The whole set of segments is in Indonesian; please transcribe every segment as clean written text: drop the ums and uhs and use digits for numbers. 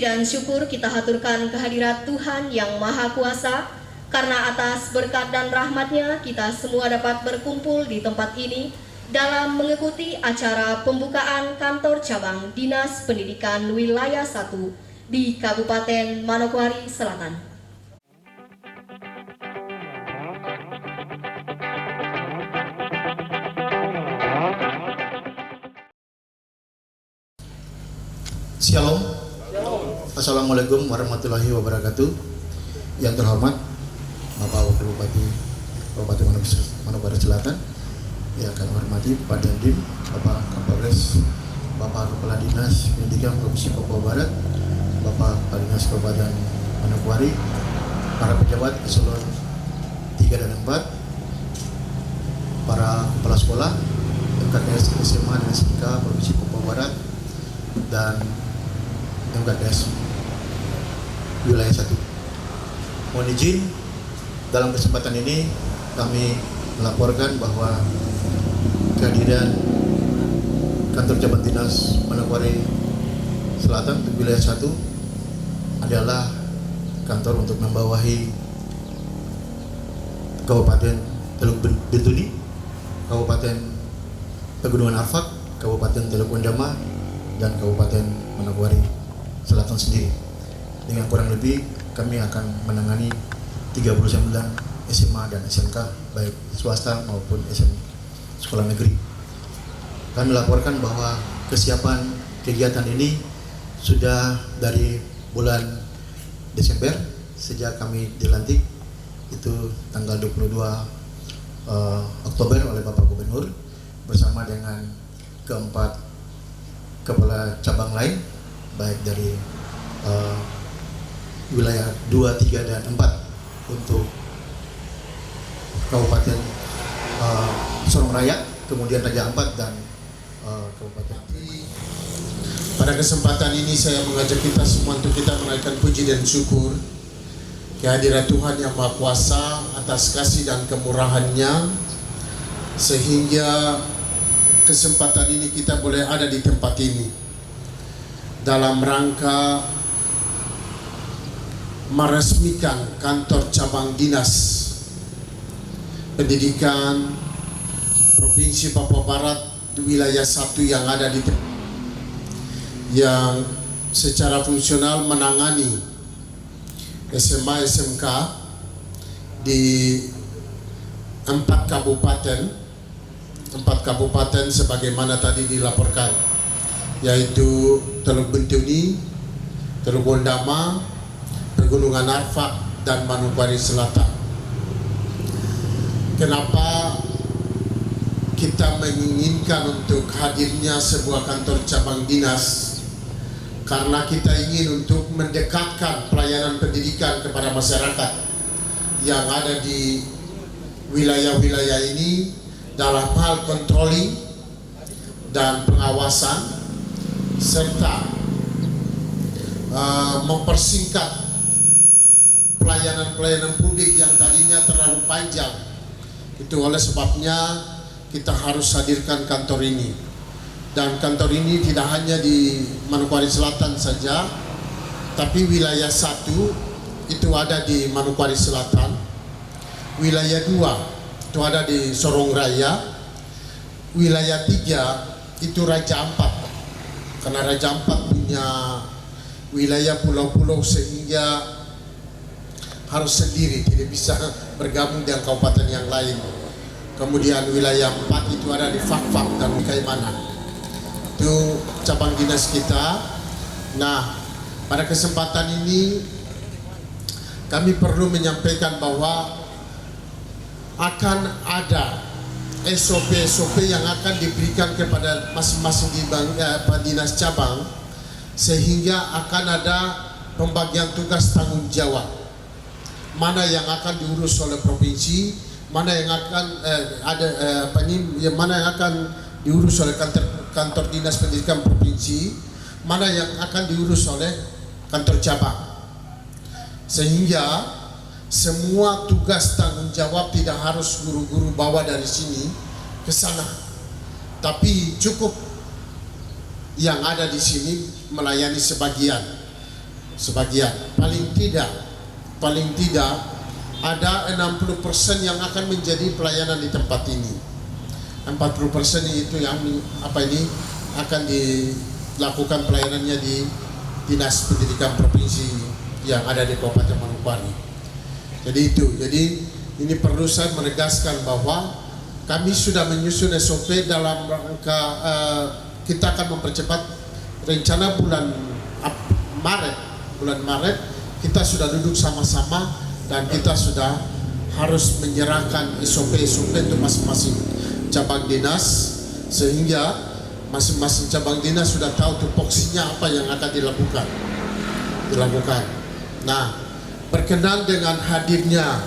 dan syukur kita haturkan kehadirat Tuhan yang Maha Kuasa, karena atas berkat dan rahmat-Nya kita semua dapat berkumpul di tempat ini dalam mengikuti acara pembukaan kantor cabang Dinas Pendidikan Wilayah 1 di Kabupaten Manokwari Selatan. Shalom. Assalamualaikum warahmatullahi wabarakatuh. Yang terhormat Bapak Wakil Bupati Kabupaten Manokwari Selatan, yang kami hormati Pak Dandim, Bapak Kapolres, Bapak Kepala Dinas Pendidikan Provinsi Papua Barat, Bapak Kepala Dinas Kabupaten Manokwari, para pejabat eselon 3 dan 4, para kepala sekolah, MKTS SMA dan SMK Provinsi Papua Barat, dan MKTS Wilayah 1. Mohon izin, dalam kesempatan ini kami melaporkan bahwa kehadiran kantor cabang Dinas Manokwari Selatan untuk Wilayah 1 adalah kantor untuk membawahi Kabupaten Teluk Bintuni, Kabupaten Pegunungan Arfak, Kabupaten Teluk Wandama, dan Kabupaten Manokwari Selatan sendiri. Dengan kurang lebih kami akan menangani 39 SMA dan SMK baik swasta maupun sekolah negeri. Kami laporkan bahwa kesiapan kegiatan ini sudah dari bulan Desember sejak kami dilantik, itu tanggal 22 Oktober oleh Bapak Gubernur bersama dengan keempat kepala cabang lain baik dari wilayah 2, 3, dan 4 untuk Kabupaten Sorong Raya, kemudian Raja Ampat, dan Kabupaten. Pada kesempatan ini saya mengajak kita semua untuk kita menaikkan puji dan syukur kehadirat Tuhan yang Maha Kuasa atas kasih dan kemurahan-Nya, sehingga kesempatan ini kita boleh ada di tempat ini dalam rangka meresmikan kantor cabang Dinas Pendidikan Provinsi Papua Barat Wilayah 1 yang ada di yang secara fungsional menangani SMA SMK di 4 kabupaten sebagaimana tadi dilaporkan, yaitu Teluk Bintuni, Teluk Wandama, Pegunungan Arfak, dan Manokwari Selatan. Kenapa kita menginginkan untuk hadirnya sebuah kantor cabang dinas? Karena kita ingin untuk mendekatkan pelayanan pendidikan kepada masyarakat yang ada di wilayah-wilayah ini dalam hal controlling dan pengawasan, serta mempersingkat pelayanan publik yang tadinya terlalu panjang. Itu oleh sebabnya kita harus hadirkan kantor ini. Dan kantor ini tidak hanya di Manokwari Selatan saja, tapi wilayah 1 itu ada di Manokwari Selatan, wilayah 2 itu ada di Sorong Raya, wilayah 3 itu Raja Ampat, karena Raja Ampat punya wilayah pulau-pulau sehingga harus sendiri, tidak bisa bergabung dengan kabupaten yang lain. Kemudian wilayah 4 itu ada di Fak-Fak dan Kaimana, itu cabang dinas kita. Nah, pada kesempatan ini kami perlu menyampaikan bahwa akan ada SOP-SOP yang akan diberikan kepada masing-masing dinas cabang, sehingga akan ada pembagian tugas tanggung jawab, mana yang akan diurus oleh provinsi, mana yang akan mana yang akan diurus oleh kantor dinas pendidikan provinsi, mana yang akan diurus oleh kantor cabang, sehingga semua tugas tanggung jawab tidak harus guru-guru bawa dari sini ke sana, tapi cukup yang ada di sini melayani sebagian. sebagian. Paling tidak ada 60% yang akan menjadi pelayanan di tempat ini. 40% itu yang akan dilakukan pelayanannya di Dinas Pendidikan Provinsi yang ada di Kabupaten Manokwari. Jadi ini perlu saya menegaskan bahwa kami sudah menyusun SOP dalam rangka kita akan mempercepat rencana bulan Maret kita sudah duduk sama-sama dan kita sudah harus menyerahkan SOP untuk masing-masing cabang dinas, sehingga masing-masing cabang dinas sudah tahu tupoksinya apa yang akan dilakukan. Nah, berkenan dengan hadirnya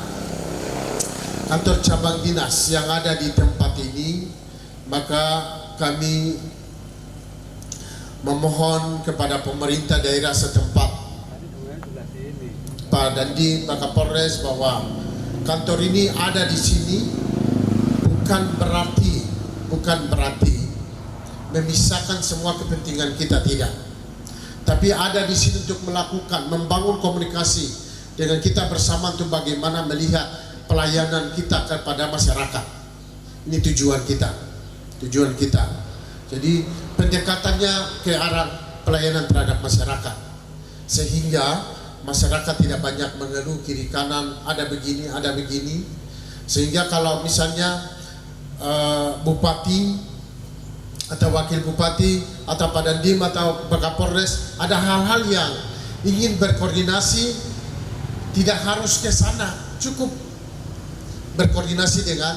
kantor cabang dinas yang ada di tempat ini, maka kami memohon kepada pemerintah daerah setempat, Pak Dandi, Pak Kapolres, bahwa kantor ini ada di sini bukan berarti memisahkan semua kepentingan kita, tidak. Tapi ada di sini untuk membangun komunikasi dengan kita bersama untuk bagaimana melihat pelayanan kita kepada masyarakat. Ini tujuan kita. Jadi pendekatannya ke arah pelayanan terhadap masyarakat, sehingga masyarakat tidak banyak mengeluh kiri kanan ada begini, sehingga kalau misalnya bupati atau wakil bupati atau Pak Dandim atau Pak Kapolres ada hal-hal yang ingin berkoordinasi, tidak harus ke sana, cukup berkoordinasi dengan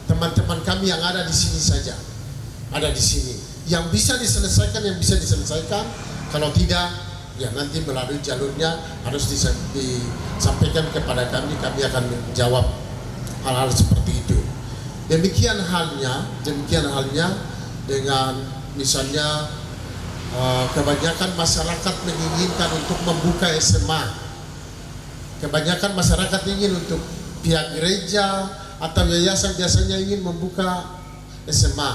teman-teman kami yang ada di sini saja. Ada di sini yang bisa diselesaikan, kalau tidak ya nanti melalui jalurnya harus disampaikan kepada kami akan menjawab hal-hal seperti itu. Demikian halnya dengan misalnya kebanyakan masyarakat menginginkan untuk membuka SMA. Kebanyakan masyarakat ingin untuk pihak gereja atau yayasan biasanya ingin membuka SMA,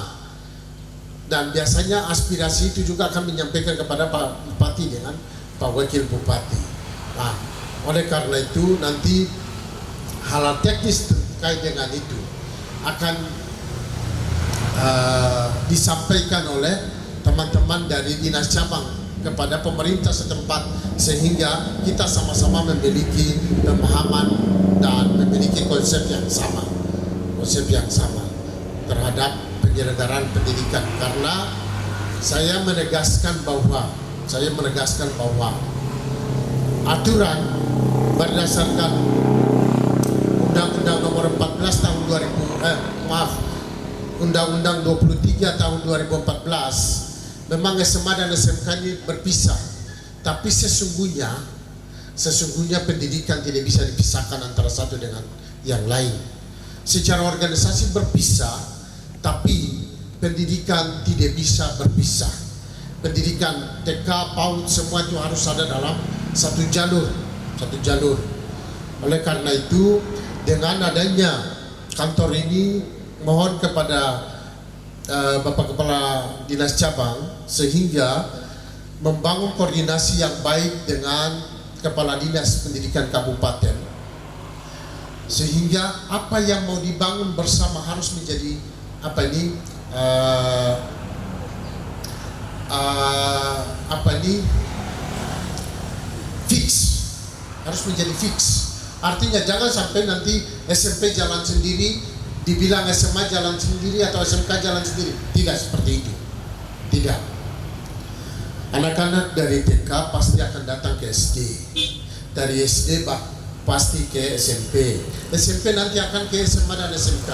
dan biasanya aspirasi itu juga akan menyampaikan kepada Pak Bupati dengan Pak Wakil Bupati. Nah, oleh karena itu nanti hal teknis terkait dengan itu akan disampaikan oleh teman-teman dari dinas cabang kepada pemerintah setempat, sehingga kita sama-sama memiliki pemahaman dan memiliki konsep yang sama terhadap penyelenggaraan pendidikan. Karena saya menegaskan bahwa aturan berdasarkan Undang-Undang Nomor 14 tahun Undang-Undang 23 tahun 2014 memang SMA dan SMK ini berpisah, tapi sesungguhnya pendidikan tidak bisa dipisahkan antara satu dengan yang lain. Secara organisasi berpisah, tapi pendidikan tidak bisa berpisah. Pendidikan TK, PAUD semua itu harus ada dalam satu jalur. Oleh karena itu, dengan adanya kantor ini, mohon kepada Bapak Kepala Dinas Cabang sehingga membangun koordinasi yang baik dengan Kepala Dinas Pendidikan Kabupaten, sehingga apa yang mau dibangun bersama harus menjadi fix, harus menjadi fix. Artinya jangan sampai nanti SMP jalan sendiri, dibilang SMA jalan sendiri atau SMK jalan sendiri. Tidak seperti itu. Tidak. Anak-anak dari TK pasti akan datang ke SD. Dari SD pasti ke SMP. SMP nanti akan ke SMA dan SMK.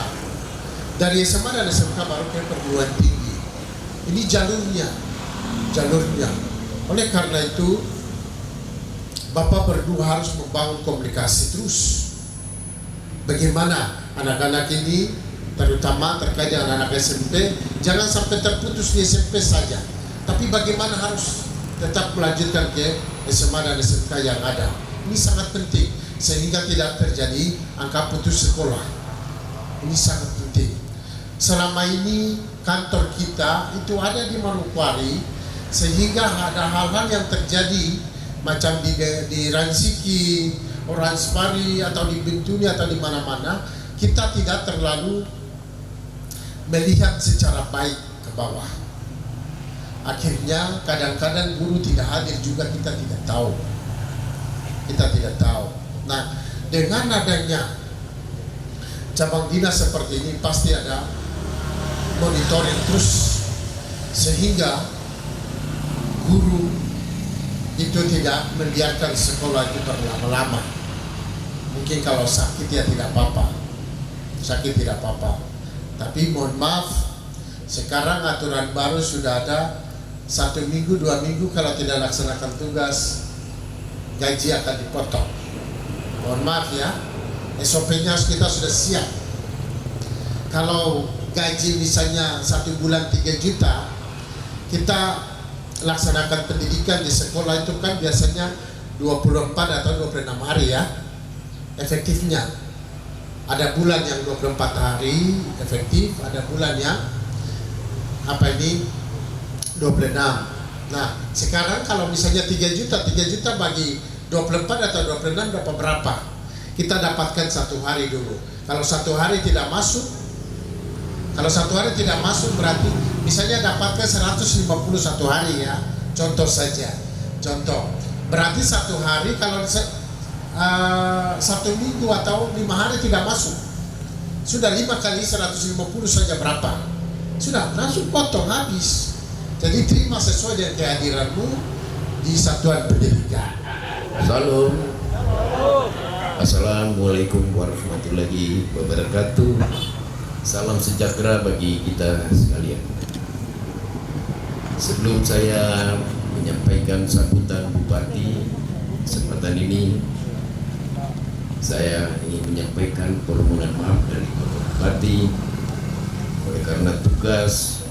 Dari SMA dan SMK baru ke perguruan tinggi. Ini jalurnya. Oleh karena itu, Bapak berdua harus membangun komunikasi terus. Bagaimana anak-anak ini, terutama terkait dengan anak SMP, jangan sampai terputus di SMP saja, tapi bagaimana harus tetap melanjutkan ke SMA dan SMK yang ada. Ini sangat penting sehingga tidak terjadi angka putus sekolah. Ini sangat penting. Selama ini kantor kita itu ada di Manokwari, sehingga ada hal-hal yang terjadi macam di Ransiki, Orange Pari atau di Bintuni atau di mana-mana, kita tidak terlalu melihat secara baik ke bawah. Akhirnya kadang-kadang guru tidak hadir juga, kita tidak tahu. Nah, dengan adanya cabang dinas seperti ini pasti ada monitoring terus, sehingga guru itu tidak membiarkan sekolah itu berlama-lama. Mungkin kalau sakit ya tidak apa-apa, tapi mohon maaf, sekarang aturan baru sudah ada, 1 minggu 2 minggu kalau tidak laksanakan tugas, gaji akan dipotong. Mohon maaf ya, SOP-nya kita sudah siap. Kalau gaji misalnya 1 bulan 3 juta, kita laksanakan pendidikan di sekolah itu kan biasanya 24 atau 26 hari ya efektifnya. Ada bulan yang 24 hari efektif, ada bulan yang 26. Nah, sekarang kalau misalnya 3 juta bagi 24 atau 26 dapat berapa? Kita dapatkan 1 hari dulu. Kalau 1 hari tidak masuk, berarti misalnya dapatkan 150 1 hari ya. Contoh saja. Berarti 1 hari kalau 1 minggu atau 5 hari tidak masuk, sudah 5 kali 150 saja berapa? Sudah langsung potong habis. Jadi terima sesuai dengan kehadiranmu di satuan pendidikan. Salam. Assalamualaikum warahmatullahi wabarakatuh. Salam sejahtera bagi kita sekalian. Sebelum saya menyampaikan sambutan Bupati, kesempatan ini saya ingin menyampaikan permohonan maaf dari Bapak Bupati oleh karena tugas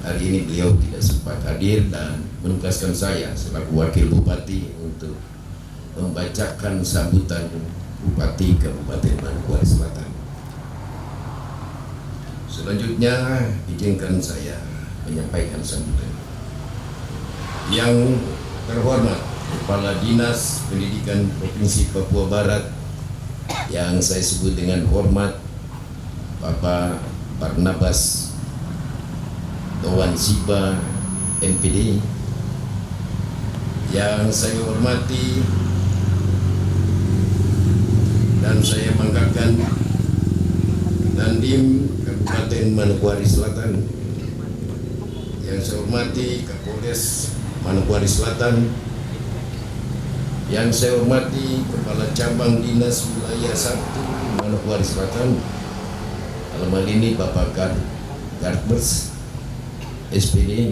hari ini beliau tidak sempat hadir dan menugaskan saya selaku Wakil Bupati untuk membacakan sambutan Bupati Kabupaten Manokwari Selatan. Selanjutnya izinkan saya menyampaikan sambutan. Yang terhormat Kepala Dinas Pendidikan Provinsi Papua Barat yang saya sebut dengan hormat Bapak Barnabas Towan Siba MPD, yang saya hormati dan saya banggakan Dandim Kabupaten Manokwari Selatan, yang saya hormati Kapolres Manokwari Selatan, yang saya hormati Kepala Cabang Dinas Wilayah 1 Manokwari Selatan, dalam hal ini Bapak Garbers SPD,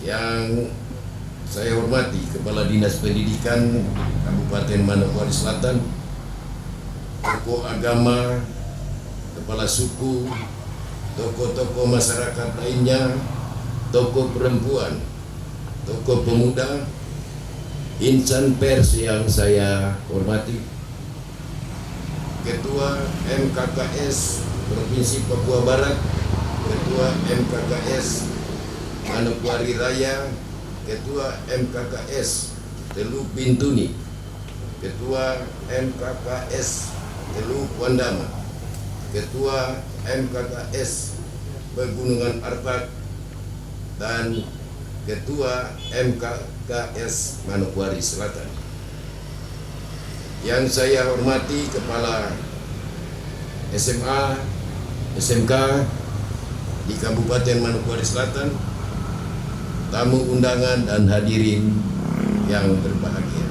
yang saya hormati Kepala Dinas Pendidikan Kabupaten Manokwari Selatan, tokoh agama, kepala suku, tokoh-tokoh masyarakat lainnya, tokoh perempuan, tokoh pemuda, insan pers yang saya hormati, Ketua MKKS Provinsi Papua Barat, Ketua MKKS Manokwari Raya, Ketua MKKS Teluk Bintuni, Ketua MKKS Teluk Wandama, Ketua MKKS Pegunungan Arfak, dan Ketua MKKS Manokwari Selatan. Yang saya hormati Kepala SMA, SMK di Kabupaten Manokwari Selatan, tamu undangan dan hadirin yang berbahagia.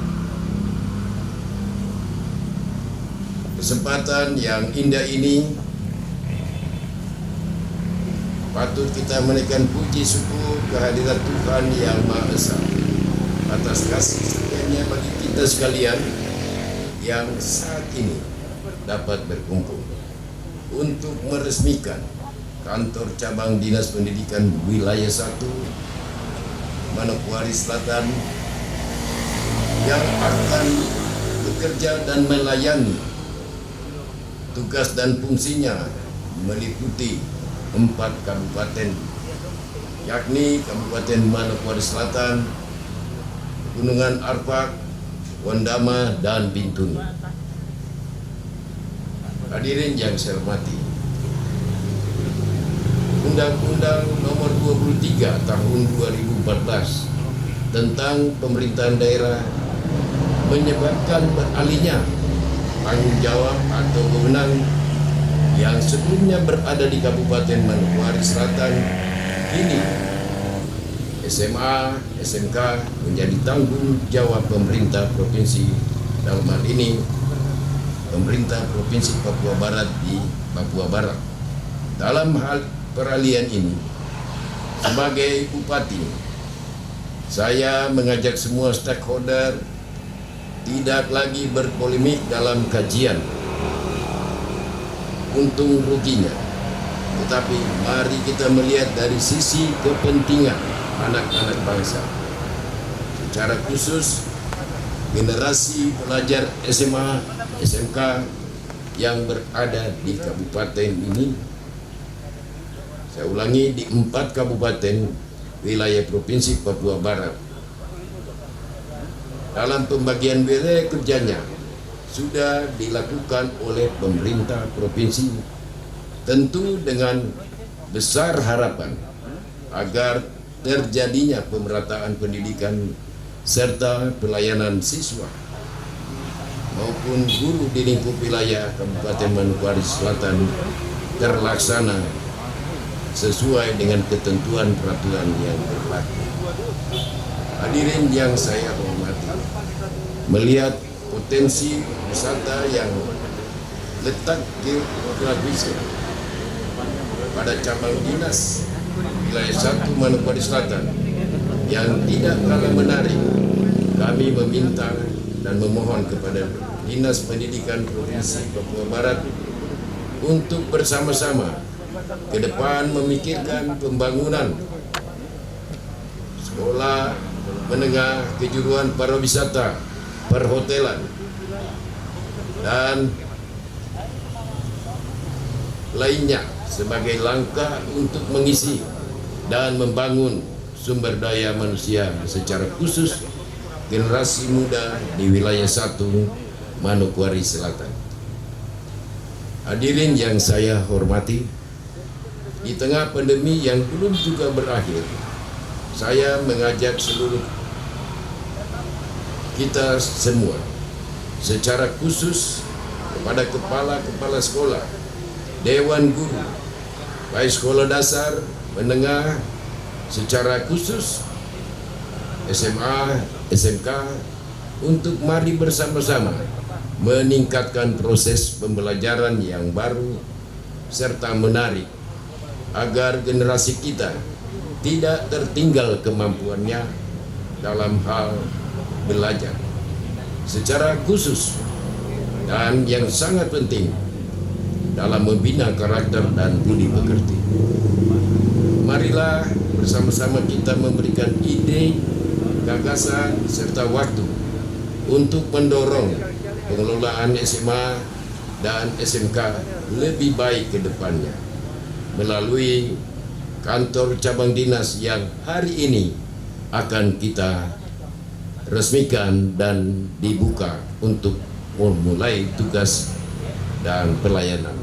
Kesempatan yang indah ini patut kita menaikkan puji syukur kehadiran Tuhan Yang Maha Esa atas kasih setianya bagi kita sekalian yang saat ini dapat berkumpul untuk meresmikan kantor cabang Dinas Pendidikan Wilayah 1 Manokwari Selatan yang akan bekerja dan melayani tugas dan fungsinya meliputi 4 kabupaten, yakni Kabupaten Manokwari Selatan, Gunungan Arfak, Wandama, dan Bintuni. Hadirin yang saya hormati, Undang-Undang Nomor 23 Tahun 2014 tentang pemerintahan daerah menyebabkan beralihnya tanggung jawab atau wewenang yang sebelumnya berada di Kabupaten Manokwari Selatan, kini SMA, SMK menjadi tanggung jawab pemerintah provinsi, dalam hal ini pemerintah Provinsi Papua Barat di Papua Barat. Dalam hal peralihan ini, sebagai Bupati, saya mengajak semua stakeholder tidak lagi berpolemik dalam kajian untung ruginya, tetapi mari kita melihat dari sisi kepentingan anak-anak bangsa, secara khusus generasi pelajar SMA, SMK yang berada di kabupaten ini. Saya ulangi, di 4 kabupaten wilayah Provinsi Papua Barat. Dalam pembagian wilayah kerjanya sudah dilakukan oleh pemerintah provinsi, tentu dengan besar harapan agar terjadinya pemerataan pendidikan serta pelayanan siswa maupun guru di lingkup wilayah Kabupaten Manokwari Selatan terlaksana sesuai dengan ketentuan peraturan yang berlaku. Hadirin yang saya hormati, melihat potensi wisata yang letak geografisnya pada cabang dinas wilayah 1 Manokwari Selatan yang tidak kalah menarik, kami meminta dan memohon kepada Dinas Pendidikan Provinsi Papua Barat untuk bersama-sama ke depan memikirkan pembangunan sekolah menengah kejuruan pariwisata, perhotelan, dan lainnya sebagai langkah untuk mengisi dan membangun sumber daya manusia secara khusus generasi muda di wilayah 1 Manokwari Selatan. Hadirin yang saya hormati, di tengah pandemi yang belum juga berakhir, saya mengajak seluruh kita semua, secara khusus kepada kepala-kepala sekolah, dewan guru, baik sekolah dasar, menengah, secara khusus SMA, SMK, untuk mari bersama-sama meningkatkan proses pembelajaran yang baru serta menarik agar generasi kita tidak tertinggal kemampuannya dalam hal belajar secara khusus, dan yang sangat penting dalam membina karakter dan budi pekerti. Marilah bersama-sama kita memberikan ide, gagasan, serta waktu untuk mendorong pengelolaan SMA dan SMK lebih baik ke depannya melalui kantor cabang dinas yang hari ini akan kita resmikan dan dibuka untuk memulai tugas dan pelayanan.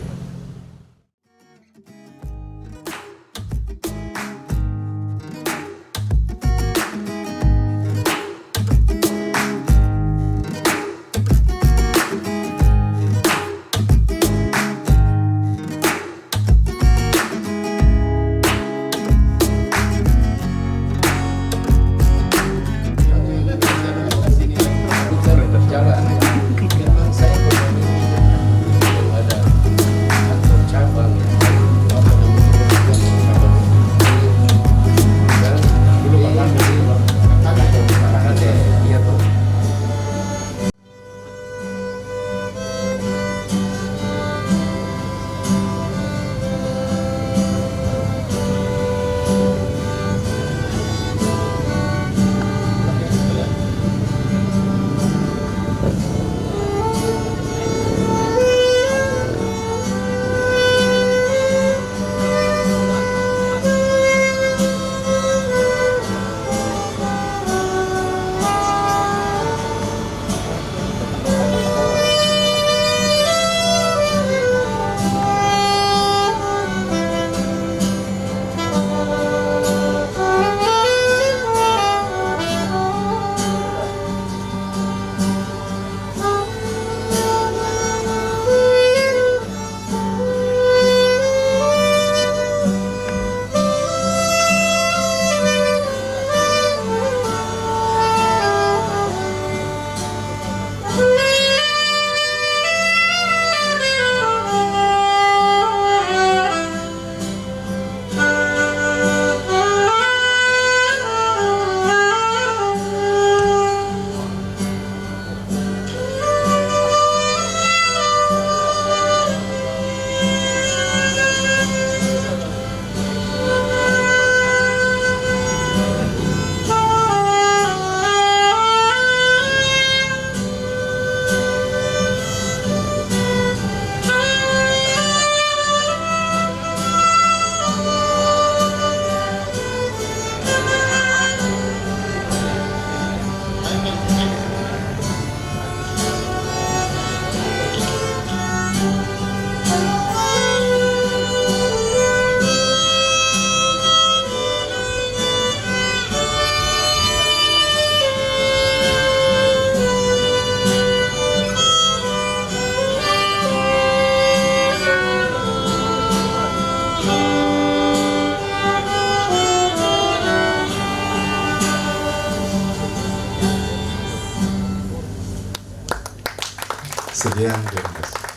Sekian, terima kasih.